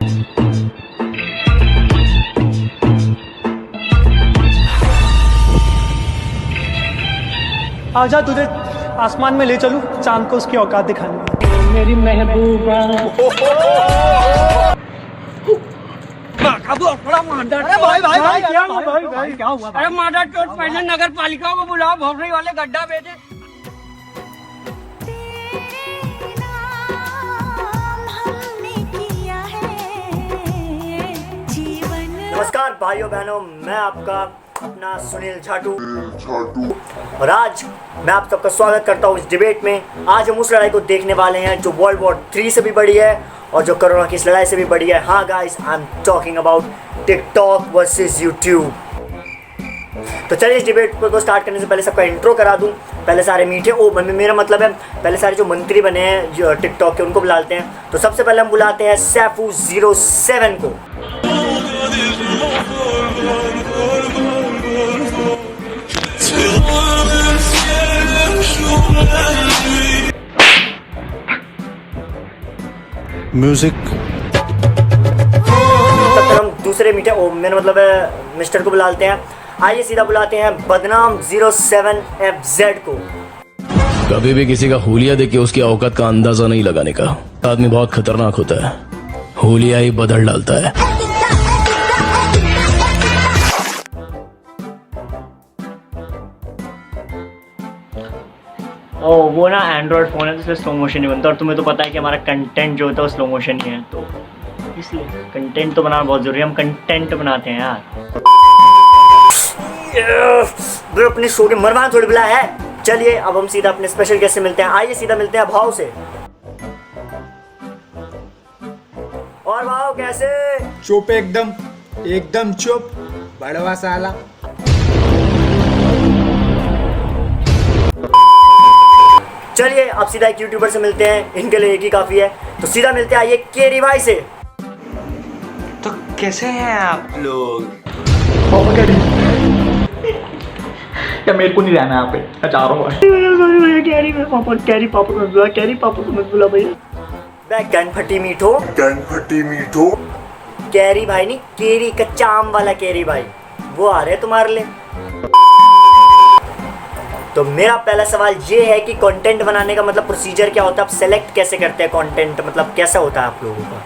आजा, तुझे आसमान में ले चलूं, चांद को उसकी औकात दिखाने। मेरी महबूबा। बड़ा मादर। अरे भाई क्या हुआ? अरे मादर चोट, पहले नगर पालिका को बुलाओ, भोसड़ी वाले गड्ढा भेजे। नमस्कार भाइयों बहनों, मैं आपका अपना सुनील झाटू और आज मैं आप सबका स्वागत करता हूँ इस डिबेट में। आज हम उस लड़ाई को देखने वाले हैं जो वर्ल्ड वॉर 3 से भी बड़ी है और जो कोरोना की इस लड़ाई से भी बड़ी है। हाँ guys, I am talking about TikTok versus YouTube. तो चलिए इस डिबेट को स्टार्ट करने से पहले सबका इंट्रो करा दूं। पहले सारे मीठे मेरा मतलब है पहले सारे जो मंत्री बने हैं जो टिकटॉक के, उनको बुलाते हैं। तो सबसे पहले हम बुलाते हैं सैफू07 को। म्यूजिक। तब तक हम दूसरे मीठे मेरा मतलब है मिस्टर को बुलाते हैं। आइए सीधा बुलाते हैं बदनाम 07FZ को। कभी भी किसी का हुलिया देख के उसकी औकात का अंदाजा नहीं लगाने का। आदमी बहुत खतरनाक होता है, हुलिया ही बदल डालता है। वो ना एंड्रॉयड फ़ोन है तो इसलिए स्लो मोशन नहीं बनता, और तुम्हें तो पता है कि हमारा कंटेंट जो होता है वो स्लो मोशन ही है, तो इसलिए कंटेंट तो बनाना बहुत ज़रूरी है। हम कंटेंट बनाते हैं यार। ब्रो अपने शो के मरवान थोड़ी बुलाया है। चलिए अब हम सीधा अपने स्पेशल गेस्ट से मिलते हैं। आइए सीधा मिलते हैं भाव से। और भाव कैसे? चुप, एकदम चुप, बड़वा साला। चलिए अब सीधा एक यूट्यूबर से मिलते हैं, इनके लिए एक ही काफी है। तो सीधा मिलते हैं आइए केरी भाई से। तो कैसे हैं आप लोग? क्या मेरे को नहीं रहना यहाँ पे? मैं जा रहा हूँ। कैरी पापा को मत बुला भैया। गनफटी मीठो कैरी भाई नहीं, केरी कच्चा आम वाला केरी भाई, वो आ रहे हैं तुम्हारे लिए। तो मेरा पहला सवाल ये है कि कंटेंट बनाने का मतलब प्रोसीजर क्या होता है? आप सेलेक्ट कैसे करते हैं कंटेंट, मतलब कैसा होता है आप लोगों का?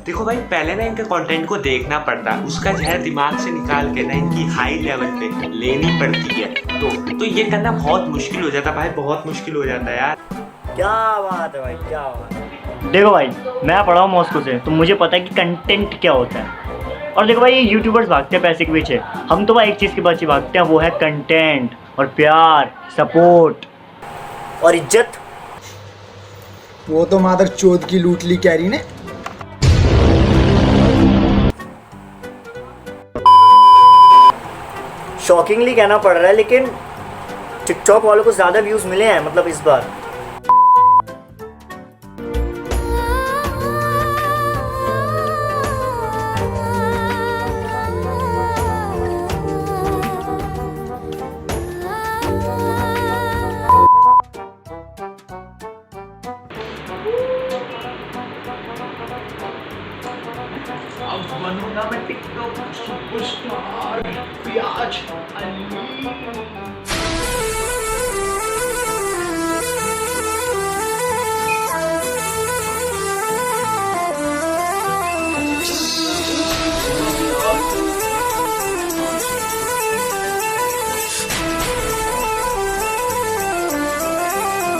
देखो भाई, पहले ना इनके कंटेंट को देखना पड़ता है, उसका जहर दिमाग से निकाल के ना इनकी हाई लेवल पे लेनी पड़ती है। तो ये करना बहुत मुश्किल हो जाता है भाई, बहुत मुश्किल हो जाता है यार। क्या बात है भाई, क्या बात है। देखो भाई, मैं पढ़ा हूँ मॉस्को से, तो मुझे पता है कि कंटेंट क्या होता है। और देखो भाई, ये यूट्यूबर्स भागते हैं पैसे के पीछे, हम तो भाई एक चीज़ के पीछे भागते हैं, वो है कंटेंट और प्यार, सपोर्ट और इज्जत। वो तो मादर चोद की लूट ली कैरी ने। शॉकिंगली कहना पड़ रहा है, लेकिन टिकटॉक वालों को ज्यादा व्यूज मिले हैं मतलब इस बार। अब बनूंगा मैं टिकटॉक सुपरस्टार प्याज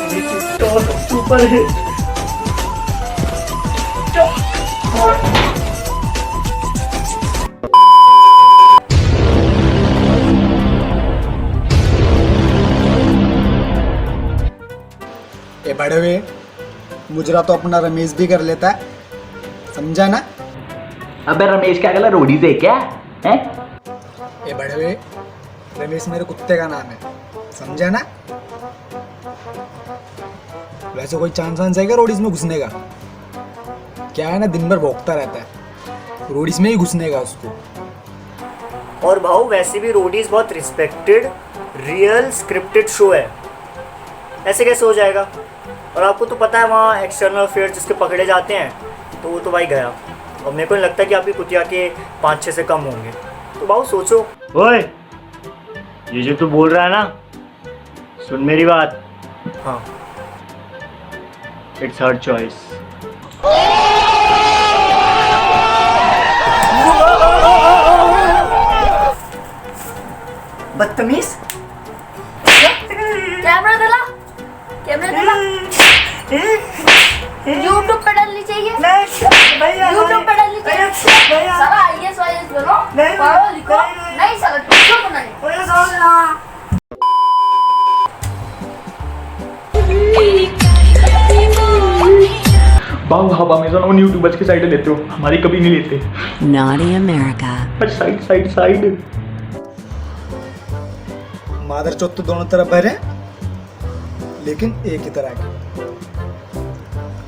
टिकटॉक सुपर हिट। ए बड़े हुए मुजरा तो अपना रमेश भी कर लेता है, समझा ना? अबे रमेश क्या गला रोडी से क्या है? ए बड़े हुए, रमेश मेरे कुत्ते का नाम है, समझा ना? वैसे कोई चांस वांस है क्या रोडीज में घुसने का? क्या है ना, दिन भर भोंकता रहता है, रोडीज में ही घुसने का उसको। और भाऊ वैसे भी रोडीज बहुत रिस्पेक्टेड रियल स्क्रिप्टेड शो है, ऐसे कैसे हो जाएगा? और आपको तो पता है वहाँ एक्सटर्नल अफेयर्स जिसके पकड़े जाते हैं, तो वो तो भाई गया। और मेरे को नहीं लगता कि आपकी कुतिया के 5-6 से कम होंगे। तो बाबू सोचो। ओए, ये जो तू बोल रहा है ना, सुन मेरी बात। हाँ, इट्स हर चॉइस। बदतमीज। कैमरा दिला, कैमरा दिला। यूट्यूब पे डालनी चाहिए, यूट्यूब पे डालनी चाहिए। सारा IAS वाईएस बनो, पढ़ो लिखो, नहीं साला टीचर बनाए। बाबू आप अमेजोन और यूट्यूबर्स की साइड लेते हो, हमारी कभी नहीं लेते। Naughty America. Side side side. मादर चौथ तो दोनों तरफ भरे, लेकिन एक ही तरह के।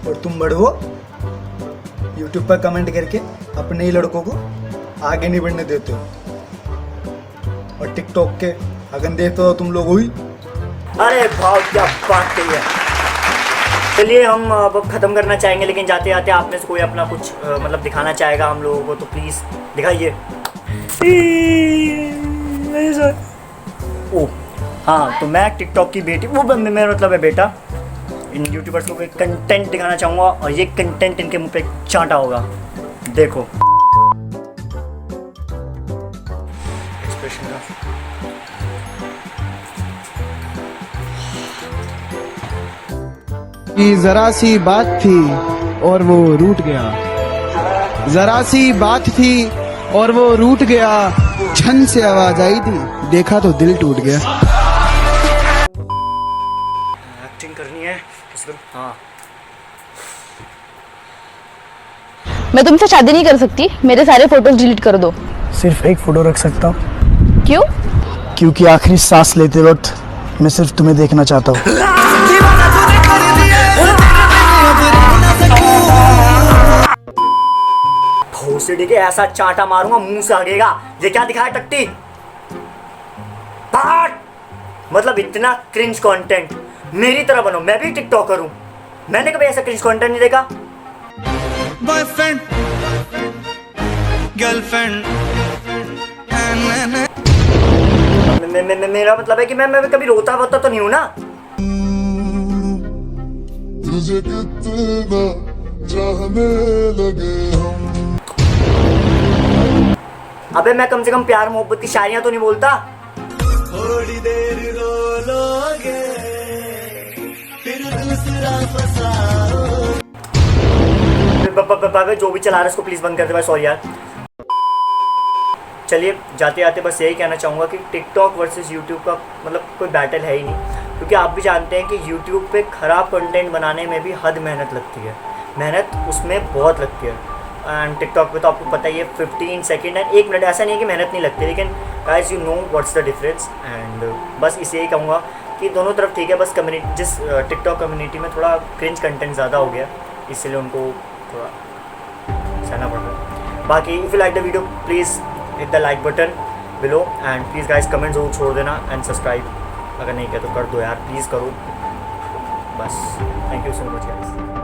और तुम बढ़ो यूट्यूब पर कमेंट करके अपने ही लड़कों को आगे नहीं बढ़ने देते हो, और टिकटॉक के अगन देखते हो तुम लोग हुई। अरे भाव क्या बात कही है। चलिए हम अब ख़त्म करना चाहेंगे, लेकिन जाते जाते आप में से कोई अपना कुछ मतलब दिखाना चाहेगा हम लोगों को, तो प्लीज़ दिखाइए। ओ हाँ, तो मैं टिकटॉक की बेटी, वो मेरा मतलब है बेटा, इन यूट्यूबर्स को कोई कंटेंट दिखाना चाहूँगा, और ये कंटेंट इनके मुंह पे चांटा होगा। देखो एक्सप्रेशन का। कि जरा सी बात थी और वो रूठ गया, जरा सी बात थी और वो रूठ गया, छन से आवाज आई थी, देखा तो दिल टूट गया। एक्टिंग करनी है तो हाँ। मैं तुमसे शादी नहीं कर सकती, मेरे सारे फोटोज डिलीट कर दो। सिर्फ एक फोटो रख सकता हूँ, क्यों? क्योंकि आखिरी सांस लेते वक्त मैं सिर्फ तुम्हें देखना चाहता हूँ। भोसड़ी के ऐसा चांटा मारूंगा मुंह से आगेगा। ये क्या दिखाया टट्टी? पाट! मतलब इतना क्रिंज कंटेंट। मेरी तरह बनो, मैं भी टिकटॉकर हूं। मैंने कभी ऐसा क्रिंज कंटेंट नहीं देखा। बॉयफ्रेंड, गर्लफ्रेंड, मेरा मतलब है कि मैं कभी रोता वोता तो नहीं हूं ना। तुझे कितना चाहने लगे हम। अबे मैं कम से कम प्यार मोहब्बत की शायरियां तो नहीं बोलता। थोड़ी देर रो लोगे, फिर दूसरा फसाओ। जो भी चला रहा है उसको प्लीज बंद कर दे भाई, सॉरी यार। चलिए जाते जाते बस यही कहना चाहूँगा कि टिकटॉक वर्सेस यूट्यूब का मतलब कोई बैटल है ही नहीं, क्योंकि आप भी जानते हैं कि यूट्यूब पे ख़राब कंटेंट बनाने में भी हद मेहनत लगती है, मेहनत उसमें बहुत लगती है। एंड टिकटॉक पे तो आपको पता ही है 15 सेकेंड एंड 1 मिनट, ऐसा नहीं है कि मेहनत नहीं लगती, लेकिन guys you know what's the difference. And बस इसे ही कहूँगा कि दोनों तरफ ठीक है, बस कम्युनिटी जिस टिकटॉक कम्युनिटी में थोड़ा क्रिंज कंटेंट ज़्यादा हो गया, इसलिए उनको थोड़ा सहना पड़ रहा है। बाकी if you like the video please hit the like button below, and please guys comment ज़रूर छोड़ देना, एंड सब्सक्राइब अगर नहीं किया तो कर दो यार, प्लीज़ करो बस। Thank you so much guys.